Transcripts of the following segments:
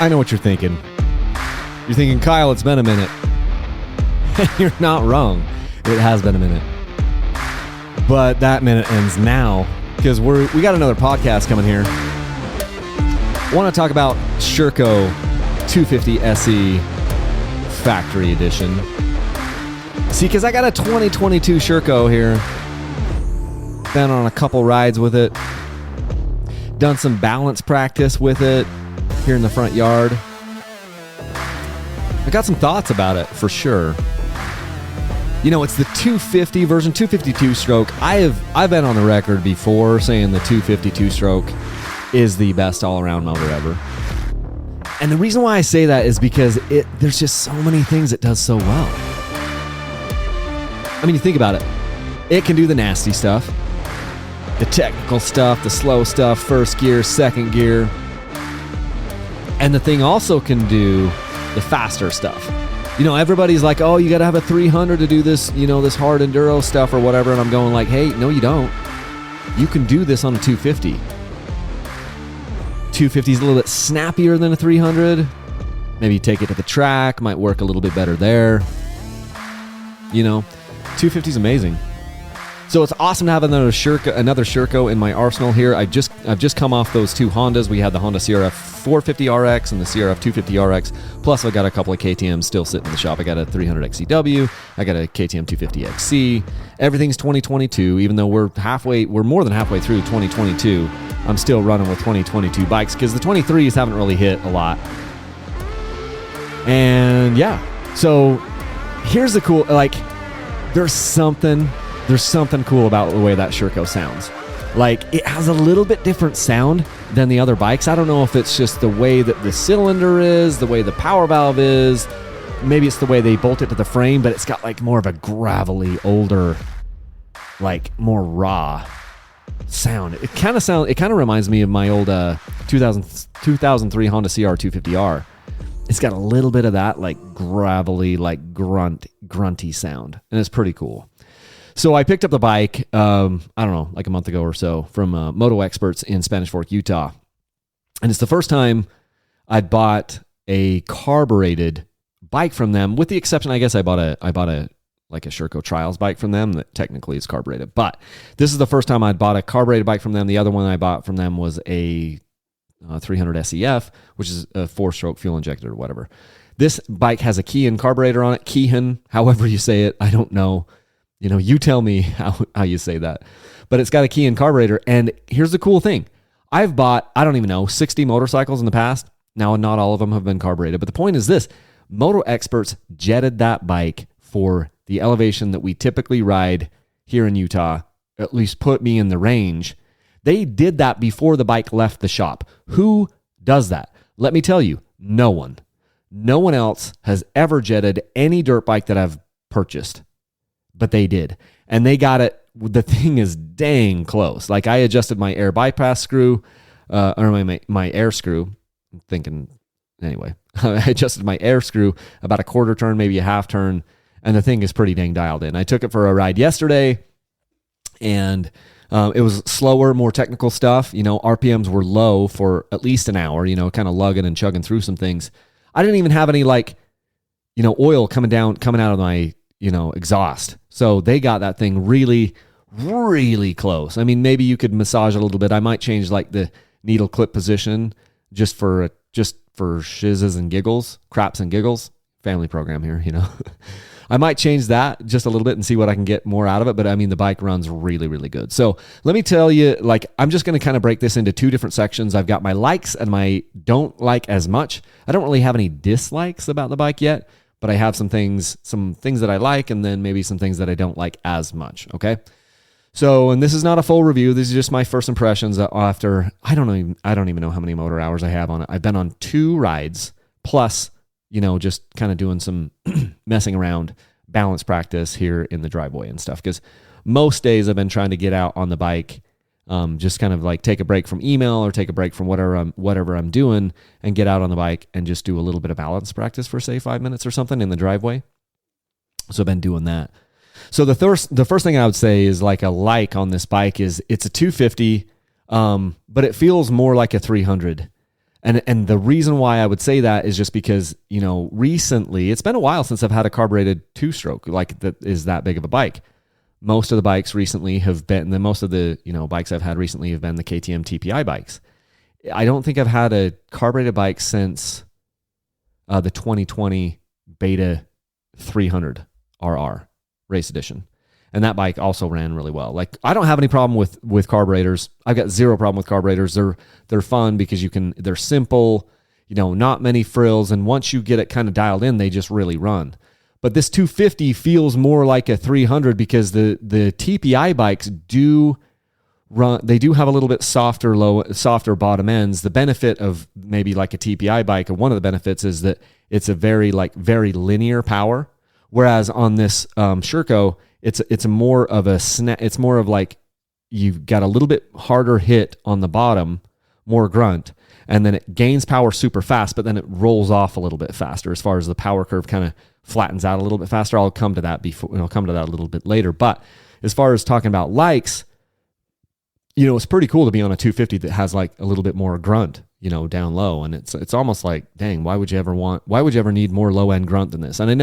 I know what you're thinking. You're thinking, Kyle, it's been a minute. You're not wrong. It has been a minute. But that minute ends now because we got another podcast coming here. I want to talk about Sherco 250 SE Factory Edition. See, because I got a 2022 Sherco here. Been on a couple rides with it. Done some balance practice with it here in the front yard. I got some thoughts about it for sure. You know, it's the 250 version, 252 stroke. I've been on the record before saying the 252 stroke is the best all-around motor ever. And the reason why I say that is because there's just so many things it does so well. I mean, you think about it. It can do the nasty stuff, the technical stuff, the slow stuff, first gear, second gear. And the thing also can do the faster stuff. You know, everybody's like, oh, you got to have a 300 to do this, you know, this hard enduro stuff or whatever. And I'm going like, hey, no, you don't. You can do this on a 250. 250 is a little bit snappier than a 300. Maybe you take it to the track, might work a little bit better there. You know, 250 is amazing. So it's awesome to have another Sherco in my arsenal here. I've just come off those two Hondas. We had the Honda CRF 450 RX and the CRF 250 RX. Plus, I got a couple of KTMs still sitting in the shop. I got a 300 XCW. I got a KTM 250 XC. Everything's 2022. Even though we're more than halfway through 2022, I'm still running with 2022 bikes because the 23s haven't really hit a lot. And yeah, so here's the cool. Like, there's something cool about the way that Sherco sounds. Like, it has a little bit different sound than the other bikes. I don't know if it's just the way that the cylinder is, the way the power valve is. Maybe it's the way they bolt it to the frame, but it's got like more of a gravelly, older, like more raw sound. It kind of reminds me of my old 2003 Honda CR 250R. It's got a little bit of that like gravelly, like grunty sound, and it's pretty cool. So I picked up the bike, I don't know, like a month ago or so from MotoXperts in Spanish Fork, Utah. And it's the first time I'd bought a carbureted bike from them, with the exception, I guess I bought a like a Sherco Trials bike from them that technically is carbureted. But this is the first time I'd bought a carbureted bike from them. The other one I bought from them was a 300 SEF, which is a 4-stroke fuel injected or whatever. This bike has a Keihin carburetor on it. Keihin, however you say it, I don't know. You know, you tell me how you say that. But it's got a Keihin carburetor. And here's the cool thing. I've bought, I don't even know, 60 motorcycles in the past. Now, not all of them have been carbureted. But the point is this. MotoXperts jetted that bike for the elevation that we typically ride here in Utah, at least put me in the range. They did that before the bike left the shop. Who does that? Let me tell you, no one. No one else has ever jetted any dirt bike that I've purchased. But they did. And they got it. The thing is dang close. Like, I adjusted my air bypass screw, or my air screw. I'm thinking, anyway. I adjusted my air screw about a quarter turn, maybe a half turn. And the thing is pretty dang dialed in. I took it for a ride yesterday. And it was slower, more technical stuff. You know, RPMs were low for at least an hour, you know, kind of lugging and chugging through some things. I didn't even have any, like, you know, oil coming out of my, you know, exhaust. So they got that thing really, really close. I mean, maybe you could massage it a little bit. I might change like the needle clip position just for shizzes and giggles, craps and giggles. Family program here, you know. I might change that just a little bit and see what I can get more out of it. But I mean, the bike runs really, really good. So let me tell you, like, I'm just going to kind of break this into two different sections. I've got my likes and my don't like as much. I don't really have any dislikes about the bike yet, but I have some things that I like, and then maybe some things that I don't like as much. Okay. So, and this is not a full review. This is just my first impressions after, I don't even know how many motor hours I have on it. I've been on 2 rides plus, you know, just kind of doing some messing around, balance practice here in the driveway and stuff. Because most days I've been trying to get out on the bike, just kind of like take a break from email or take a break from whatever I'm doing and get out on the bike and just do a little bit of balance practice for, say, 5 minutes or something in the driveway. So I've been doing that. So the first thing I would say is like a like on this bike is it's a 250, but it feels more like a 300. And the reason why I would say that is just because, recently, it's been a while since I've had a carbureted two-stroke like that is that big of a bike. Most of the bikes recently have been, most of the, bikes I've had recently have been the KTM TPI bikes. I don't think I've had a carbureted bike since the 2020 Beta 300 RR race edition. And that bike also ran really well. Like, I don't have any problem with carburetors. I've got zero problem with carburetors. They're fun because they're simple, not many frills. And once you get it kind of dialed in, they just really run. But this 250 feels more like a 300 because the TPI bikes do run. They do have a little bit softer bottom ends. The benefit of maybe like a TPI bike, or one of the benefits, is that it's a very linear power. Whereas on this Sherco, it's more of a snap. It's more of like you've got a little bit harder hit on the bottom, more grunt, and then it gains power super fast, but then it rolls off a little bit faster as far as the power curve kind of flattens out a little bit faster. I'll come to that a little bit later. But as far as talking about likes, it's pretty cool to be on a 250 that has like a little bit more grunt, down low, and it's almost like, dang, why would you ever need more low end grunt than this? And I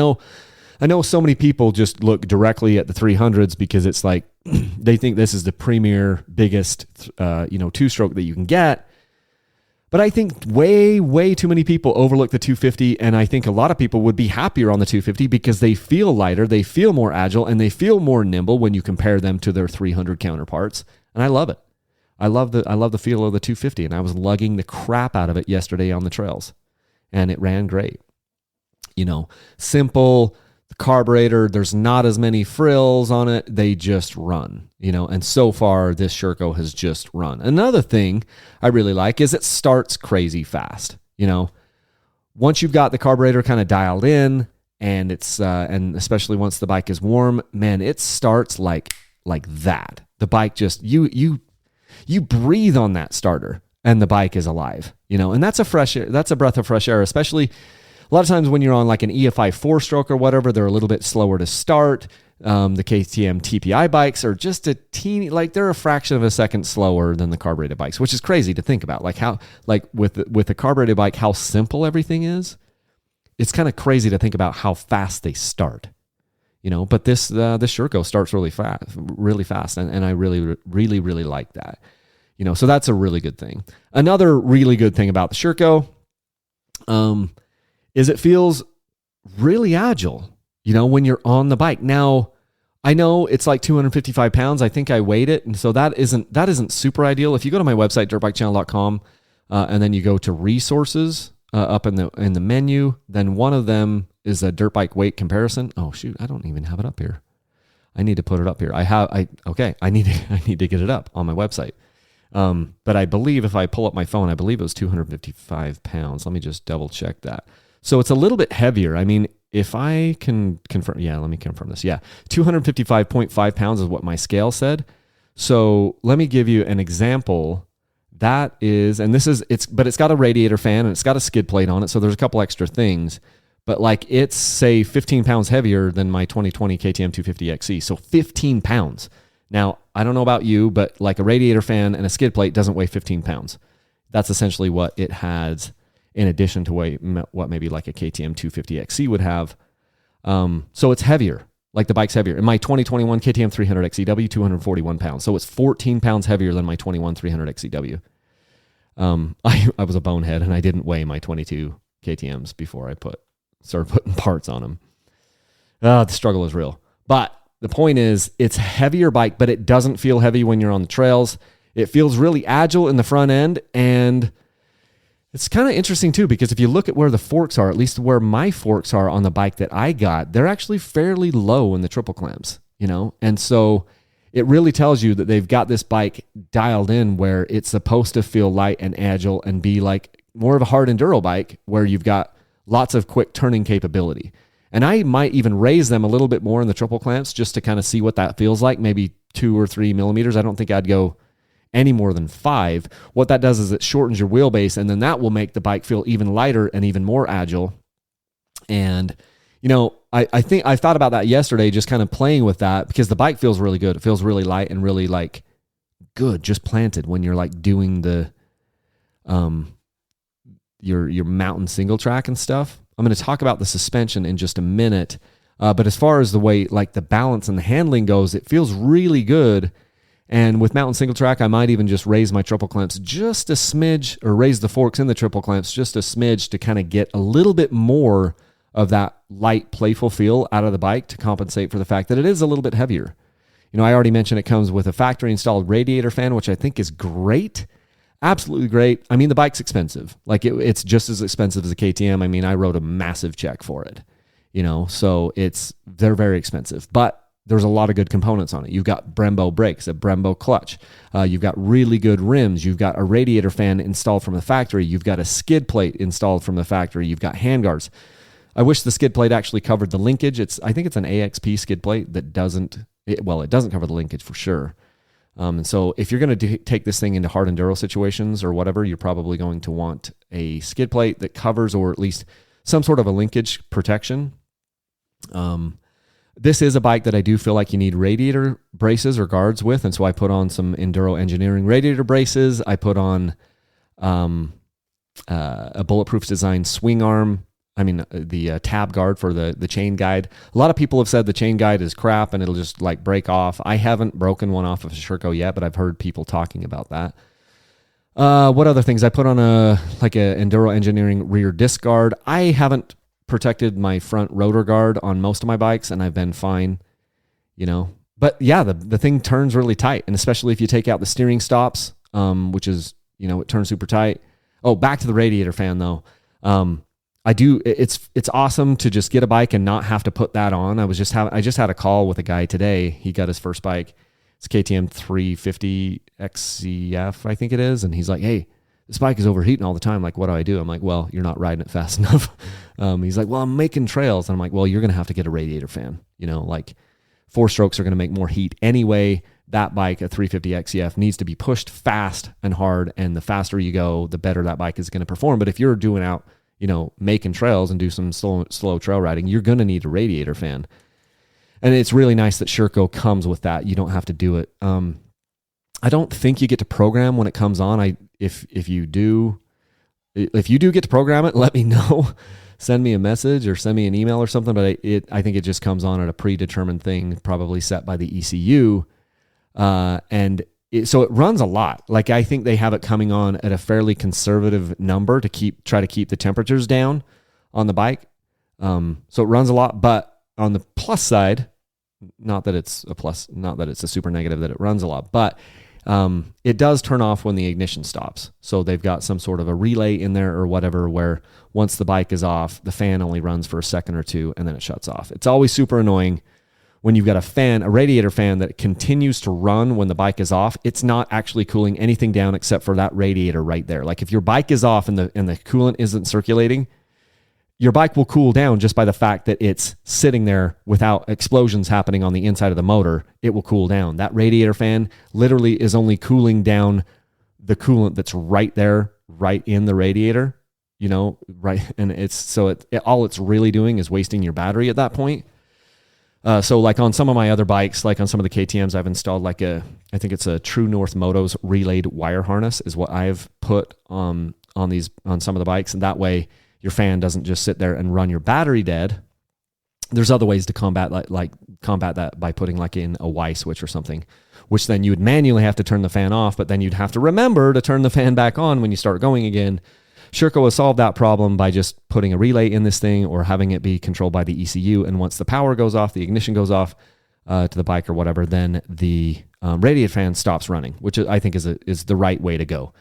know so many people just look directly at the 300s because it's like they think this is the premier, biggest, two-stroke that you can get. But I think way, way too many people overlook the 250, and I think a lot of people would be happier on the 250 because they feel lighter, they feel more agile, and they feel more nimble when you compare them to their 300 counterparts. And I love it. I love the feel of the 250, and I was lugging the crap out of it yesterday on the trails, and it ran great. Simple. The carburetor, there's not as many frills on it. They just run, and so far this Sherco has just run. Another thing I really like is it starts crazy fast. Once you've got the carburetor kind of dialed in, and it's and especially once the bike is warm, man, it starts like that. The bike just you breathe on that starter and the bike is alive, and that's a breath of fresh air, especially a lot of times when you're on like an EFI 4-stroke or whatever, they're a little bit slower to start. The KTM TPI bikes are just they're a fraction of a second slower than the carbureted bikes, which is crazy to think about. Like how, with the carbureted bike, how simple everything is. It's kind of crazy to think about how fast they start, but this Sherco starts really fast. And I really, really, really like that, so that's a really good thing. Another really good thing about the Sherco, is it feels really agile, when you're on the bike. Now, I know it's like 255 pounds. I think I weighed it. And so that isn't super ideal. If you go to my website, dirtbikechannel.com, and then you go to resources up in the menu, then one of them is a dirt bike weight comparison. Oh shoot, I don't even have it up here. I need to put it up here. I need to get it up on my website. But I believe if I pull up my phone, I believe it was 255 pounds. Let me just double check that. So it's a little bit heavier. I mean, if I can confirm, let me confirm this. 255.5 pounds is what my scale said. So let me give you an example. That is, and but it's got a radiator fan and it's got a skid plate on it. So there's a couple extra things, but like it's say 15 pounds heavier than my 2020 KTM 250XE. So 15 pounds. Now, I don't know about you, but like a radiator fan and a skid plate doesn't weigh 15 pounds. That's essentially what it has in addition to what maybe like a KTM 250XE would have. So it's heavier, like the bike's heavier. In my 2021 KTM 300 XEW, 241 pounds. So it's 14 pounds heavier than my 21 300 XEW. I was a bonehead and I didn't weigh my 22 KTMs before I started putting parts on them. The struggle is real. But the point is, it's a heavier bike, but it doesn't feel heavy when you're on the trails. It feels really agile in the front end, and it's kind of interesting too, because if you look at where the forks are, at least where my forks are on the bike that I got, they're actually fairly low in the triple clamps, and so it really tells you that they've got this bike dialed in where it's supposed to feel light and agile and be like more of a hard enduro bike where you've got lots of quick turning capability. And I might even raise them a little bit more in the triple clamps just to kind of see what that feels like, maybe 2 or 3 millimeters. I don't think I'd go any more than 5. What that does is it shortens your wheelbase, and then that will make the bike feel even lighter and even more agile. And, I think I thought about that yesterday, just kind of playing with that, because the bike feels really good. It feels really light and really like good, just planted when you're like doing the your mountain single track and stuff. I'm going to talk about the suspension in just a minute. But as far as the way like the balance and the handling goes, it feels really good. And with mountain single track, I might even just raise my triple clamps just a smidge, or raise the forks in the triple clamps just a smidge to kind of get a little bit more of that light, playful feel out of the bike to compensate for the fact that it is a little bit heavier. You know, I already mentioned it comes with a factory installed radiator fan, which I think is great. Absolutely great. I mean, the bike's expensive. Like it's just as expensive as a KTM. I mean, I wrote a massive check for it, you know, so they're very expensive, but there's a lot of good components on it. You've got Brembo brakes, a Brembo clutch. You've got really good rims. You've got a radiator fan installed from the factory. You've got a skid plate installed from the factory. You've got handguards. I wish the skid plate actually covered the linkage. I think it's an AXP skid plate that doesn't cover the linkage for sure. And so if you're going to take this thing into hard enduro situations or whatever, you're probably going to want a skid plate that covers, or at least some sort of a linkage protection. This is a bike that I do feel like you need radiator braces or guards with. And so I put on some Enduro Engineering radiator braces. I put on a Bulletproof Design swing arm. The tab guard for the chain guide. A lot of people have said the chain guide is crap and it'll just like break off. I haven't broken one off of a Sherco yet, but I've heard people talking about that. What other things? I put on a Enduro Engineering rear disc guard. I haven't protected my front rotor guard on most of my bikes and I've been fine, you know. But yeah, the thing turns really tight, and especially if you take out the steering stops, which is, you know, it turns super tight. Oh, back to the radiator fan though. It's awesome to just get a bike and not have to put that on. I just had a call with a guy today. He got his first bike. It's KTM 350 XCF, I think it is. And he's like, hey, this bike is overheating all the time. Like, what do I do? I'm like, well, you're not riding it fast enough. He's like, well, I'm making trails. And I'm like, well, you're going to have to get a radiator fan. You know, like 4-strokes are going to make more heat anyway. That bike, a 350 XCF, needs to be pushed fast and hard. And the faster you go, the better that bike is going to perform. But if you're doing out, you know, making trails and do some slow trail riding, you're going to need a radiator fan. And it's really nice that Sherco comes with that. You don't have to do it. I don't think you get to program when it comes on. If you do get to program it, let me know. Send me a message or send me an email or something. But I think it just comes on at a predetermined thing, probably set by the ECU. So it runs a lot. Like, I think they have it coming on at a fairly conservative number to try to keep the temperatures down on the bike. So it runs a lot, but on the plus side, not that it's a super negative that it runs a lot, but it does turn off when the ignition stops. So they've got some sort of a relay in there or whatever, where once the bike is off, the fan only runs for a second or two and then it shuts off. It's always super annoying when you've got a radiator fan that continues to run when the bike is off. It's not actually cooling anything down except for that radiator right there. Like, if your bike is off and the coolant isn't circulating, your bike will cool down just by the fact that it's sitting there without explosions happening on the inside of the motor. It will cool down. That radiator fan literally is only cooling down the coolant that's right there, right in the radiator, you know, right. And all it's really doing is wasting your battery at that point. So like on some of my other bikes, like on some of the KTMs, I've installed I think it's a True North Motos relayed wire harness is what I've put on some of the bikes. And that way your fan doesn't just sit there and run your battery dead. There's other ways to combat that by putting like in a Y switch or something, which then you would manually have to turn the fan off, but then you'd have to remember to turn the fan back on when you start going again. Sherco has solved that problem by just putting a relay in this thing or having it be controlled by the ECU. And once the power goes off, the ignition goes off to the bike or whatever, then the radiator fan stops running, which I think is the right way to go.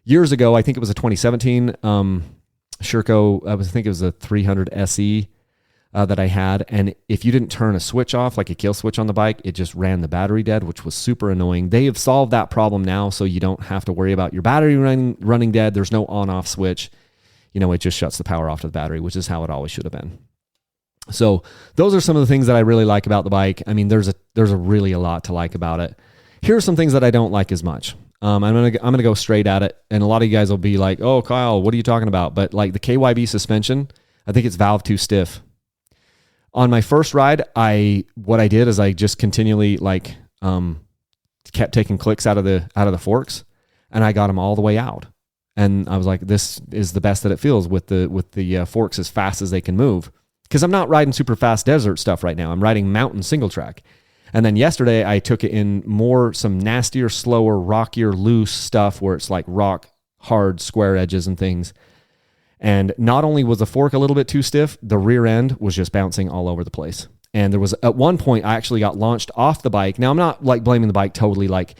Years ago, I think it was a 2017 Sherco, I think it was a 300 SE that I had. And if you didn't turn a switch off, like a kill switch on the bike, it just ran the battery dead, which was super annoying. They have solved that problem now, so you don't have to worry about your battery running dead. There's no on-off switch. You know, it just shuts the power off to the battery, which is how it always should have been. So those are some of the things that I really like about the bike. I mean, there's really a lot to like about it. Here are some things that I don't like as much. I'm gonna go straight at it, and a lot of you guys will be like, "Oh, Kyle, what are you talking about?" But like the KYB suspension, I think it's valve too stiff. On my first ride, what I did is I just continually kept taking clicks out of the forks, and I got them all the way out. And I was like, this is the best that it feels with the forks as fast as they can move. Because I'm not riding super fast desert stuff right now. I'm riding mountain single track. And then yesterday I took it in some nastier, slower, rockier, loose stuff where it's like rock, hard, square edges and things. And not only was the fork a little bit too stiff, the rear end was just bouncing all over the place. And there was, at one point, I actually got launched off the bike. Now, I'm not like blaming the bike totally, like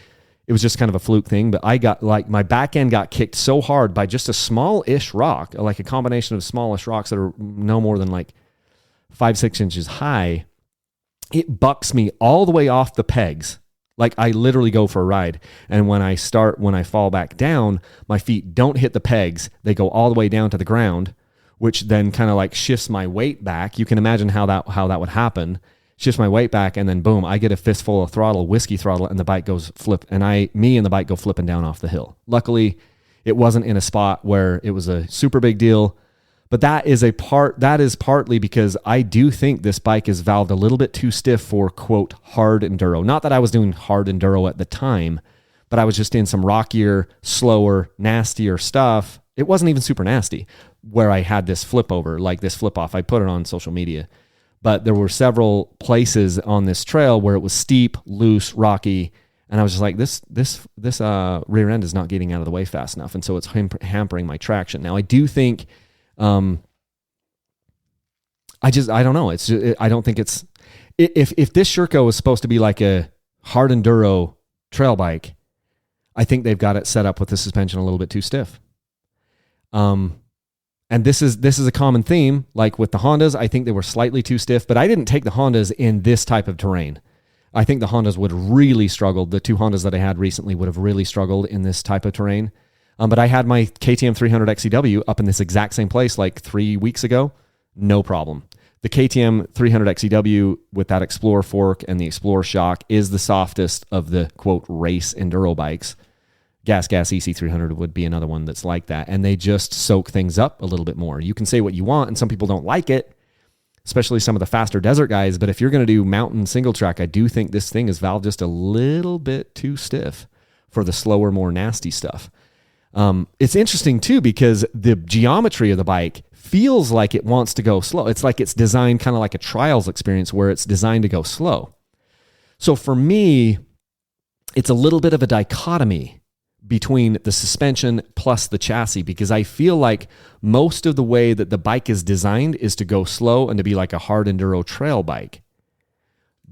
it was just kind of a fluke thing, but I got like my back end got kicked so hard by just a small-ish rock, like a combination of smallish rocks that are no more than like 5-6 inches high. It bucks me all the way off the pegs. Like I literally go for a ride. And when I fall back down, my feet don't hit the pegs. They go all the way down to the ground, which then kind of like shifts my weight back. You can imagine how that would happen. Shifts my weight back, and then boom, I get a fistful of throttle, whiskey throttle, and the bike goes flip, and me and the bike go flipping down off the hill. Luckily, it wasn't in a spot where it was a super big deal, but that is partly because I do think this bike is valved a little bit too stiff for, quote, hard enduro. Not that I was doing hard enduro at the time, but I was just in some rockier, slower, nastier stuff. It wasn't even super nasty where I had this flip over, like this flip off. I put it on social media. But there were several places on this trail where it was steep, loose, rocky, and I was just like, this rear end is not getting out of the way fast enough, and so it's hampering my traction. Now, I do think, I don't know. I don't think it's if this Sherco is supposed to be like a hard enduro trail bike, I think they've got it set up with the suspension a little bit too stiff. And this is a common theme, like with the Hondas. I think they were slightly too stiff, but I didn't take the Hondas in this type of terrain. I think the Hondas would have really struggled. The two Hondas that I had recently would have really struggled in this type of terrain. But I had my KTM 300 XCW up in this exact same place like 3 weeks ago. No problem. The KTM 300 XCW with that Explorer fork and the Explorer shock is the softest of the, quote, race enduro bikes. Gas EC300 would be another one that's like that. And they just soak things up a little bit more. You can say what you want, and some people don't like it, especially some of the faster desert guys. But if you're going to do mountain single track, I do think this thing is valved just a little bit too stiff for the slower, more nasty stuff. It's interesting too, because the geometry of the bike feels like it wants to go slow. It's like it's designed kind of like a trials experience where it's designed to go slow. So for me, it's a little bit of a dichotomy between the suspension plus the chassis, because I feel like most of the way that the bike is designed is to go slow and to be like a hard enduro trail bike.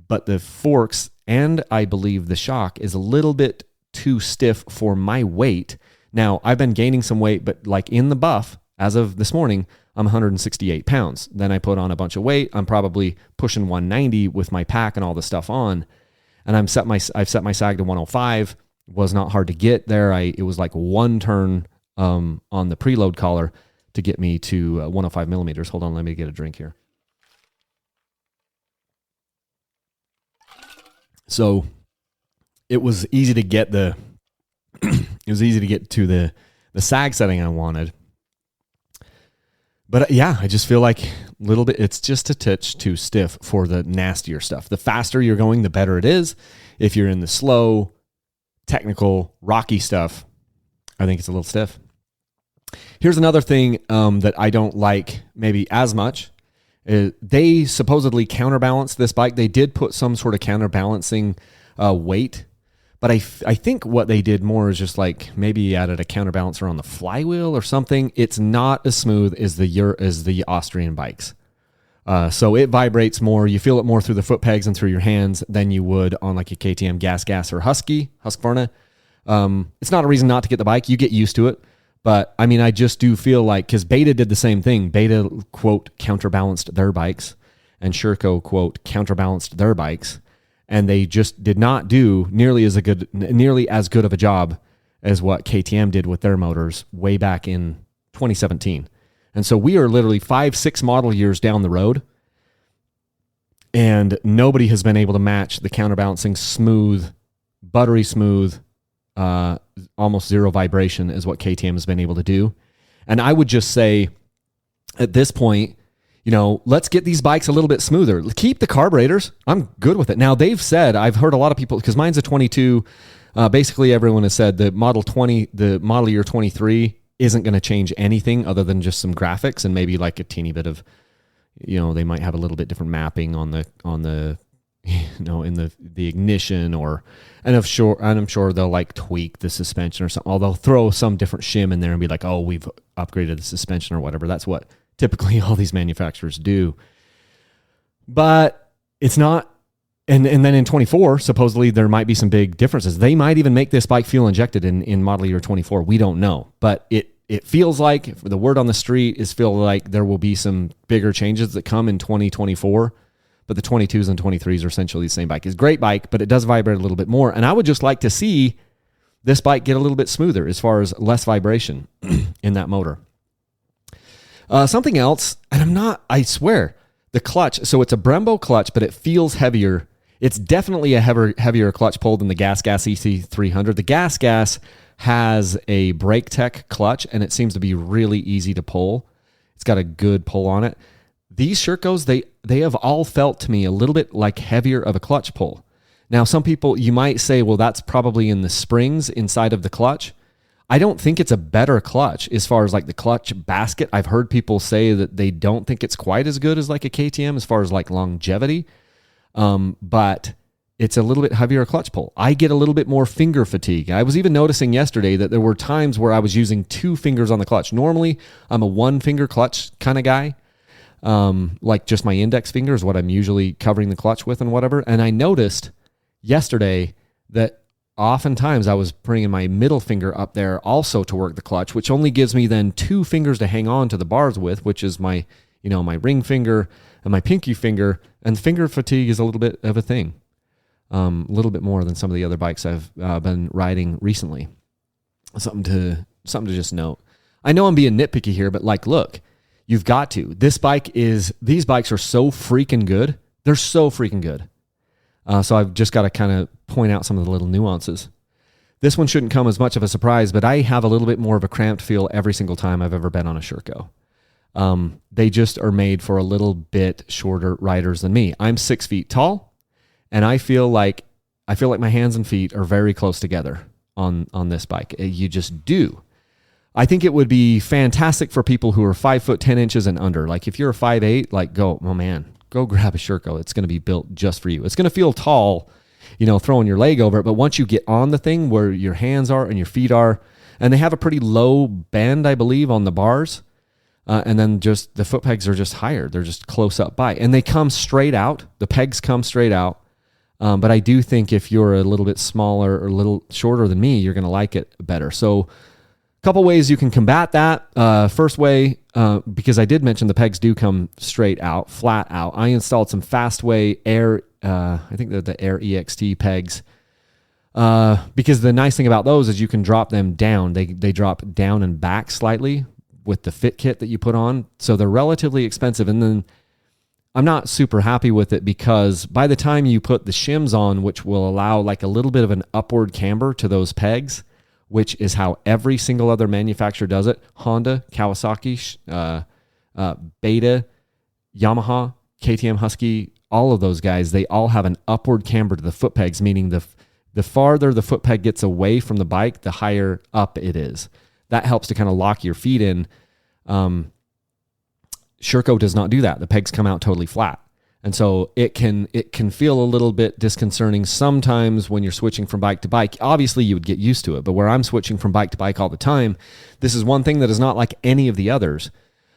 But the forks and I believe the shock is a little bit too stiff for my weight. Now, I've been gaining some weight, but like in the buff, as of this morning, I'm 168 pounds. Then I put on a bunch of weight. I'm probably pushing 190 with my pack and all the stuff on. And I've set my sag to 105. Was not hard to get there. It was like one turn on the preload collar to get me to 105 millimeters. Hold on, let me get a drink here. So it was easy to get to the sag setting I wanted. But yeah, I just feel like a little bit, it's just a touch too stiff for the nastier stuff. The faster you're going, the better it is. If you're in the slow, technical, rocky stuff, I think it's a little stiff. Here's another thing that I don't like maybe as much. They supposedly counterbalance this bike. They did put some sort of counterbalancing weight, but I think what they did more is just like maybe added a counterbalancer on the flywheel or something. It's not as smooth as the Austrian bikes. So it vibrates more. You feel it more through the foot pegs and through your hands than you would on like a KTM Gas or Husqvarna. It's not a reason not to get the bike. You get used to it. But I mean, I just do feel like, because Beta did the same thing. Beta, quote, counterbalanced their bikes, and Sherco, quote, counterbalanced their bikes. And they just did not do nearly as good of a job as what KTM did with their motors way back in 2017. And so we are literally 5-6 model years down the road, and nobody has been able to match the counterbalancing smooth, buttery smooth, almost zero vibration is what KTM has been able to do. And I would just say at this point, let's get these bikes a little bit smoother. Keep the carburetors. I'm good with it. Now, they've said, I've heard a lot of people, because mine's a 22, basically everyone has said the model year 23 isn't going to change anything other than just some graphics and maybe like a teeny bit of, they might have a little bit different mapping on the in the ignition, and I'm sure they'll like tweak the suspension or something. Or they'll throw some different shim in there and be like, oh, we've upgraded the suspension or whatever. That's what typically all these manufacturers do. But it's not. And then in 24, supposedly there might be some big differences. They might even make this bike fuel injected in model year 24. We don't know, but it feels like the word on the street is feel like there will be some bigger changes that come in 2024. But the 22s and 23s are essentially the same bike. It's a great bike, but it does vibrate a little bit more. And I would just like to see this bike get a little bit smoother as far as less vibration in that motor. Something else, and I swear, the clutch. So it's a Brembo clutch, but it feels heavier. It's definitely a heavier clutch pull than the Gas EC300. The Gas has a brake tech clutch, and it seems to be really easy to pull. It's got a good pull on it. These Shercos, they have all felt to me a little bit like heavier of a clutch pull. Now, some people, you might say, well, that's probably in the springs inside of the clutch. I don't think it's a better clutch as far as like the clutch basket. I've heard people say that they don't think it's quite as good as like a KTM as far as like longevity. But it's a little bit heavier clutch pull. I get a little bit more finger fatigue. I was even noticing yesterday that there were times where I was using 2 fingers on the clutch. Normally, I'm a 1-finger clutch kind of guy. Like just my index finger is what I'm usually covering the clutch with and whatever. And I noticed yesterday that oftentimes I was bringing my middle finger up there also to work the clutch, which only gives me then 2 fingers to hang on to the bars with, which is my ring finger and my pinky finger. And finger fatigue is a little bit of a thing, a little bit more than some of the other bikes I've been riding recently. Something to just note. I know I'm being nitpicky here, but like, look, you've got to. These bikes are so freaking good. They're so freaking good. So I've just got to kind of point out some of the little nuances. This one shouldn't come as much of a surprise, but I have a little bit more of a cramped feel every single time I've ever been on a Sherco. They just are made for a little bit shorter riders than me. I'm 6 feet tall, and I feel like my hands and feet are very close together on this bike. You just do. I think it would be fantastic for people who are 5 foot 10 inches and under. Like if you're a 5'8", like go grab a Sherco. It's going to be built just for you. It's going to feel tall, throwing your leg over it. But once you get on the thing where your hands are and your feet are, and they have a pretty low bend, I believe, on the bars. And then just the foot pegs are just higher. They're just close up by. And they come straight out. The pegs come straight out. But I do think if you're a little bit smaller or a little shorter than me, you're going to like it better. So a couple ways you can combat that. First way, because I did mention the pegs do come straight out, flat out. I installed some Fastway Air, I think they're the Air EXT pegs. Because the nice thing about those is you can drop them down. They drop down and back slightly with the fit kit that you put on. So they're relatively expensive. And then I'm not super happy with it because by the time you put the shims on, which will allow like a little bit of an upward camber to those pegs, which is how every single other manufacturer does it. Honda, Kawasaki, Beta, Yamaha, KTM Husky, all of those guys, they all have an upward camber to the foot pegs, meaning the farther the foot peg gets away from the bike, the higher up it is. That helps to kind of lock your feet in. Sherco does not do that. The pegs come out totally flat. And so it can feel a little bit disconcerting sometimes when you're switching from bike to bike. Obviously, you would get used to it. But where I'm switching from bike to bike all the time, this is one thing that is not like any of the others.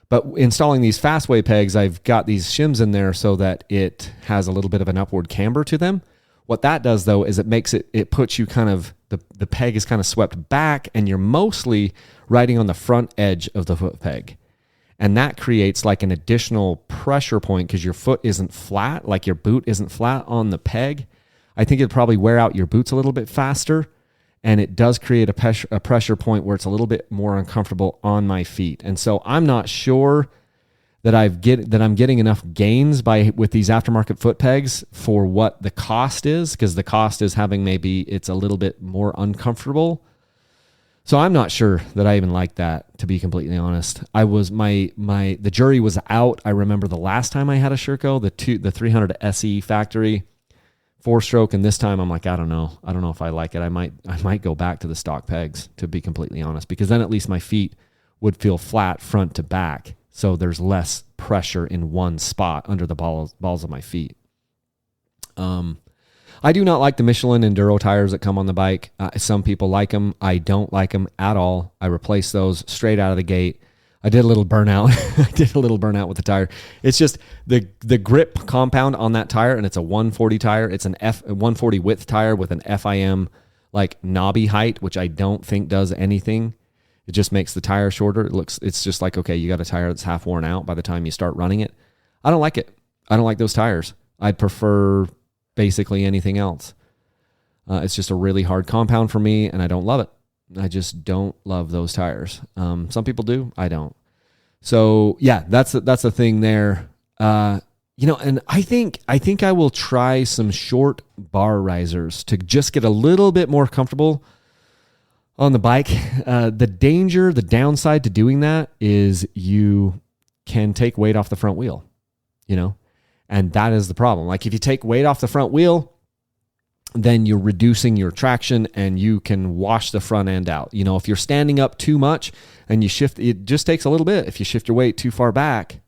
But installing these Fastway pegs, I've got these shims in there so that it has a little bit of an upward camber to them. What that does, though, is it puts you kind of, the peg is kind of swept back, and you're mostly riding on the front edge of the foot peg. And that creates like an additional pressure point because your foot isn't flat, like your boot isn't flat on the peg. I think it'd probably wear out your boots a little bit faster, and it does create a pressure point where it's a little bit more uncomfortable on my feet. And so I'm not sure that I'm getting enough gains with these aftermarket foot pegs for what the cost is, because the cost is having maybe it's a little bit more uncomfortable. So I'm not sure that I even like that, to be completely honest. The jury was out. I remember the last time I had a Sherco, the 300 SE factory 4-stroke, and this time I'm like, I don't know if I like it. I might go back to the stock pegs, to be completely honest, because then at least my feet would feel flat front to back. So there's less pressure in one spot under the balls of my feet. I do not like the Michelin Enduro tires that come on the bike. Some people like them. I don't like them at all. I replace those straight out of the gate. I did a little burnout. With the tire. It's just the grip compound on that tire, and it's a 140 tire. It's an 140 width tire with an FIM like knobby height, which I don't think does anything. It just makes the tire shorter. It's just like, okay, you got a tire that's half worn out by the time you start running it. I don't like it. I don't like those tires. I'd prefer basically anything else. It's just a really hard compound for me, and I don't love it. I just don't love those tires. Some people do. I don't. So yeah, that's the thing there. And I think I will try some short bar risers to just get a little bit more comfortable on the bike. The downside to doing that is you can take weight off the front wheel, and that is the problem. Like if you take weight off the front wheel, then you're reducing your traction and you can wash the front end out. If you're standing up too much and you shift, it just takes a little bit. If you shift your weight too far back,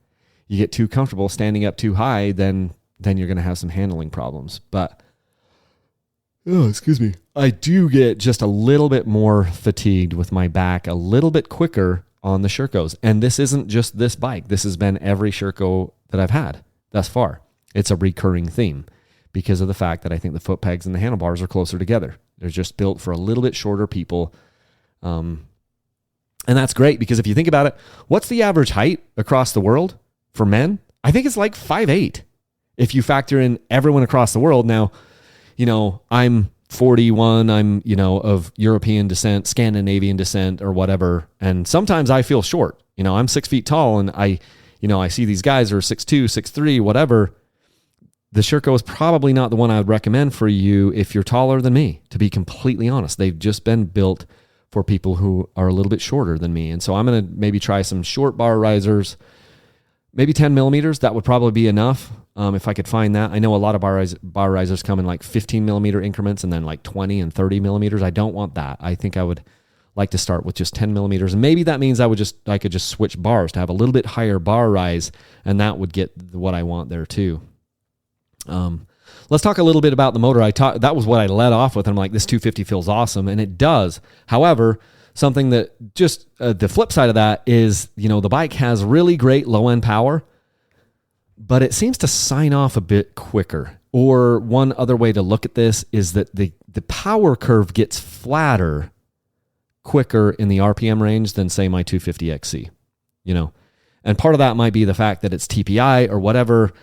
you get too comfortable standing up too high, then you're going to have some handling problems. But, excuse me, I do get just a little bit more fatigued with my back, a little bit quicker on the Shercos. And this isn't just this bike. This has been every Sherco that I've had thus far. It's a recurring theme because of the fact that I think the foot pegs and the handlebars are closer together. They're just built for a little bit shorter people. And that's great because if you think about it, what's the average height across the world for men? I think it's like 5'8". If you factor in everyone across the world. Now, I'm 41, I'm, of European descent, Scandinavian descent or whatever. And sometimes I feel short. I'm 6 feet tall and I see these guys are 6'2", 6'3", whatever. The Sherco is probably not the one I would recommend for you if you're taller than me, to be completely honest. They've just been built for people who are a little bit shorter than me. And so I'm going to maybe try some short bar risers, maybe 10 millimeters. That would probably be enough if I could find that. I know a lot of bar risers come in like 15 millimeter increments and then like 20 and 30 millimeters. I don't want that. I think I would like to start with just 10 millimeters. And maybe that means I could just switch bars to have a little bit higher bar rise, and that would get what I want there too. Let's talk a little bit about the motor. That was what I led off with. I'm like, this 250 feels awesome, and it does. However, something that just the flip side of that is, the bike has really great low end power, but it seems to sign off a bit quicker. Or one other way to look at this is that the power curve gets flatter quicker in the RPM range than say my 250XC, and part of that might be the fact that it's TPI or whatever.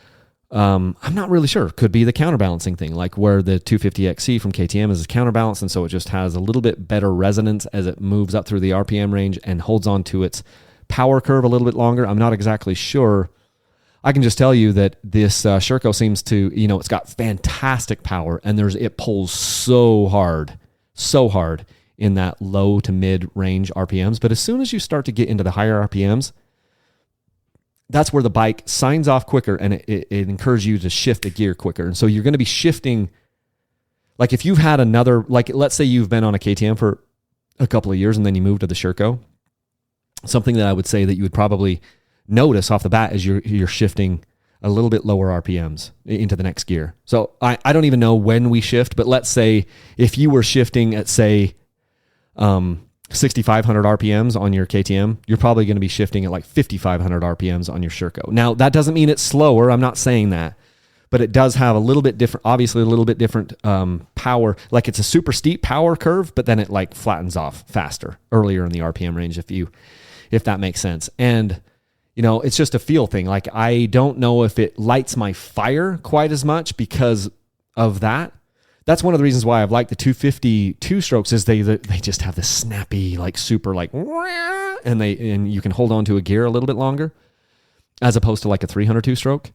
I'm not really sure. Could be the counterbalancing thing, like where the 250XC from KTM is counterbalanced, and so it just has a little bit better resonance as it moves up through the RPM range and holds on to its power curve a little bit longer. I'm not exactly sure. I can just tell you that this Sherco seems to, it's got fantastic power, and it pulls so hard in that low to mid range RPMs. But as soon as you start to get into the higher RPMs, that's where the bike signs off quicker, and it encourages you to shift the gear quicker. And so you're going to be shifting. Like if you've had let's say you've been on a KTM for a couple of years and then you move to the Sherco, something that I would say that you would probably notice off the bat is you're shifting a little bit lower RPMs into the next gear. So I don't even know when we shift, but let's say if you were shifting at say, 6,500 RPMs on your KTM, you're probably going to be shifting at like 5,500 RPMs on your Sherco. Now, that doesn't mean it's slower. I'm not saying that, but it does have a little bit different, obviously a little bit different power. Like it's a super steep power curve, but then it like flattens off faster earlier in the RPM range, if that makes sense. And, it's just a feel thing. Like I don't know if it lights my fire quite as much because of that. That's one of the reasons why I've liked the 250 two-strokes is they just have this snappy, like super like, and you can hold on to a gear a little bit longer as opposed to like a 300 two-stroke.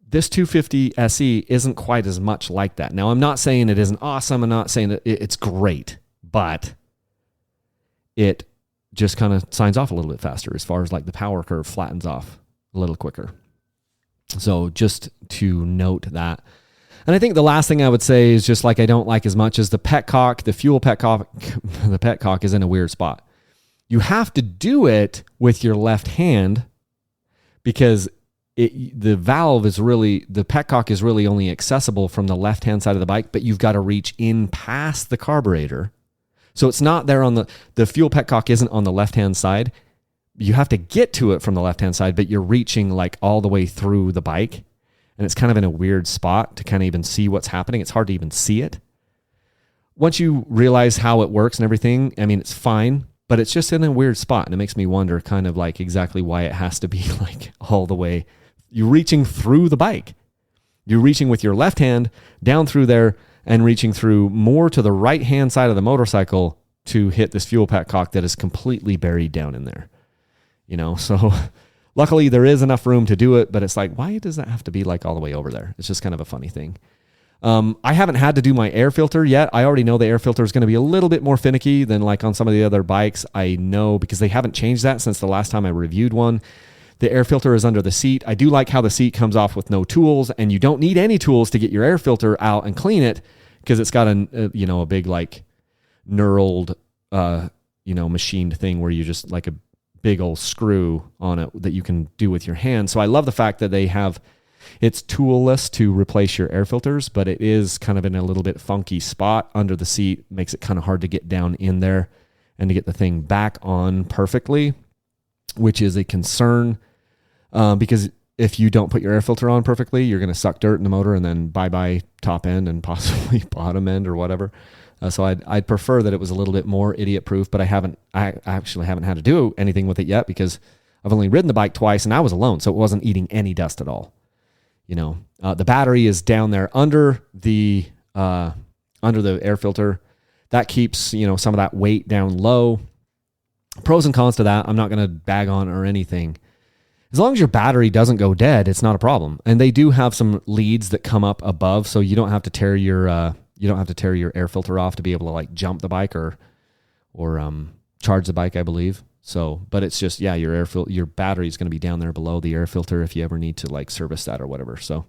This 250 SE isn't quite as much like that. Now, I'm not saying it isn't awesome. I'm not saying that it's great, but it just kind of signs off a little bit faster as far as like the power curve flattens off a little quicker. So just to note that. And I think the last thing I would say is just like I don't like as much as the petcock, the fuel petcock. The petcock is in a weird spot. You have to do it with your left hand because the petcock is really only accessible from the left-hand side of the bike, but you've got to reach in past the carburetor. So it's not there on the fuel petcock isn't on the left-hand side. You have to get to it from the left-hand side, but you're reaching like all the way through the bike. And it's kind of in a weird spot to kind of even see what's happening. It's hard to even see it. Once you realize how it works and everything, I mean, it's fine, but it's just in a weird spot. And it makes me wonder kind of like exactly why it has to be like all the way. You're reaching through the bike. You're reaching with your left hand down through there and reaching through more to the right-hand side of the motorcycle to hit this fuel petcock that is completely buried down in there. So luckily there is enough room to do it, but it's like, why does that have to be like all the way over there? It's just kind of a funny thing. I haven't had to do my air filter yet. I already know the air filter is going to be a little bit more finicky than like on some of the other bikes. I know because they haven't changed that since the last time I reviewed one. The air filter is under the seat. I do like how the seat comes off with no tools, and you don't need any tools to get your air filter out and clean it because it's got a big like knurled, machined thing where you just like a big old screw on it that you can do with your hand. So I love the fact that they have it's toolless to replace your air filters, but it is kind of in a little bit funky spot under the seat. Makes it kind of hard to get down in there and to get the thing back on perfectly, which is a concern because if you don't put your air filter on perfectly, you're going to suck dirt in the motor and then bye-bye top end and possibly bottom end or whatever. So I'd prefer that it was a little bit more idiot proof, but I actually haven't had to do anything with it yet because I've only ridden the bike twice and I was alone. So it wasn't eating any dust at all. The battery is down there under the air filter. That keeps, some of that weight down low. Pros and cons to that. I'm not going to bag on or anything. As long as your battery doesn't go dead, it's not a problem. And they do have some leads that come up above, so you don't have to tear your air filter off to be able to like jump the bike or charge the bike, I believe. So, but it's just, your battery is going to be down there below the air filter if you ever need to like service that or whatever. So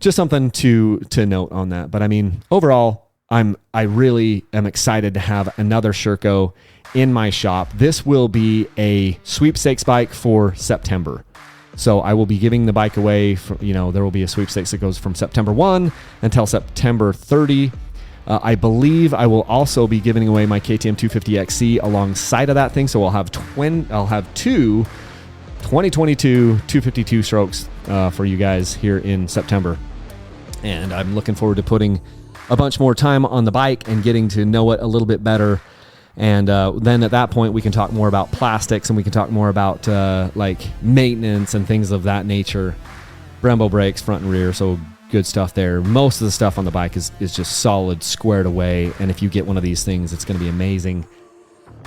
just something to note on that. But I mean, overall, I really am excited to have another Sherco in my shop. This will be a sweepstakes bike for September. So I will be giving the bike away there will be a sweepstakes that goes from September 1 until September 30. I believe I will also be giving away my KTM 250XC alongside of that thing. So I'll have two 2022 252 strokes for you guys here in September. And I'm looking forward to putting a bunch more time on the bike and getting to know it a little bit better. And then at that point, we can talk more about plastics and we can talk more about like maintenance and things of that nature. Brembo brakes, front and rear, so good stuff there. Most of the stuff on the bike is just solid, squared away. And if you get one of these things, it's going to be amazing.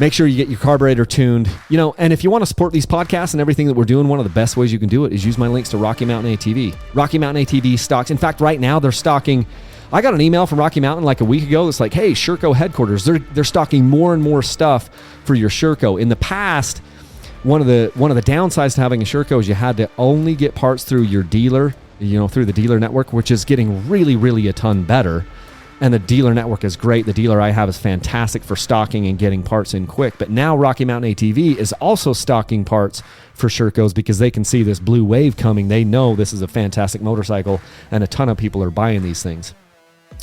Make sure you get your carburetor tuned. And if you want to support these podcasts and everything that we're doing, one of the best ways you can do it is use my links to Rocky Mountain ATV. Rocky Mountain ATV stocks. In fact, right now they're stocking. I got an email from Rocky Mountain like a week ago that's like, hey, Sherco headquarters, they're stocking more and more stuff for your Sherco. In the past, one of the downsides to having a Sherco is you had to only get parts through your dealer, through the dealer network, which is getting really, really a ton better. And the dealer network is great. The dealer I have is fantastic for stocking and getting parts in quick. But now Rocky Mountain ATV is also stocking parts for Shercos because they can see this blue wave coming. They know this is a fantastic motorcycle and a ton of people are buying these things.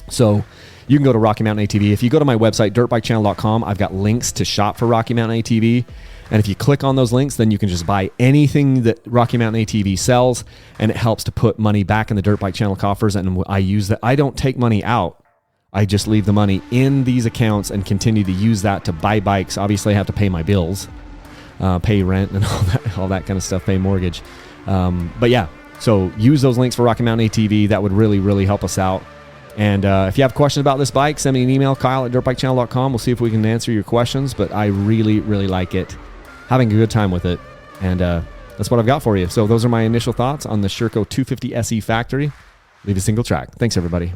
So you can go to Rocky Mountain ATV. If you go to my website, dirtbikechannel.com, I've got links to shop for Rocky Mountain ATV. And if you click on those links, then you can just buy anything that Rocky Mountain ATV sells, and it helps to put money back in the Dirt Bike Channel coffers. And I use that. I don't take money out. I just leave the money in these accounts and continue to use that to buy bikes. Obviously, I have to pay my bills, pay rent and all that kind of stuff, pay mortgage. But yeah, so use those links for Rocky Mountain ATV. That would really, really help us out. And if you have questions about this bike, send me an email, kyle@dirtbikechannel.com. We'll see if we can answer your questions. But I really, really like it. Having a good time with it. And that's what I've got for you. So those are my initial thoughts on the Sherco 250 SE Factory. Leave a single track. Thanks, everybody.